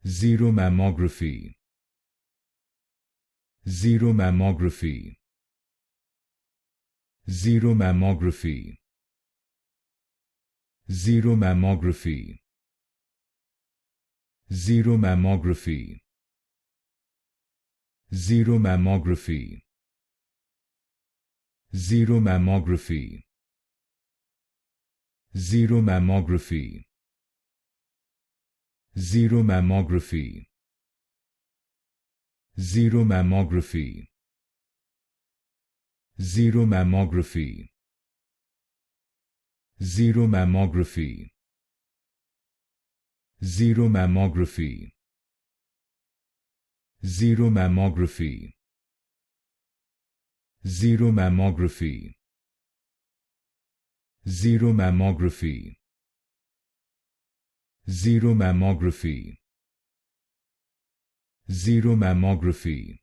Xeromammography. Xeromammography. Xeromammography. Xeromammography. Xeromammography. Xeromammography. Xeromammography. Xeromammography. Xeromammography. Xeromammography. Xeromammography. Xeromammography. Xeromammography. Xeromammography. Xeromammography. Xeromammography. Xeromammography. Xeromammography.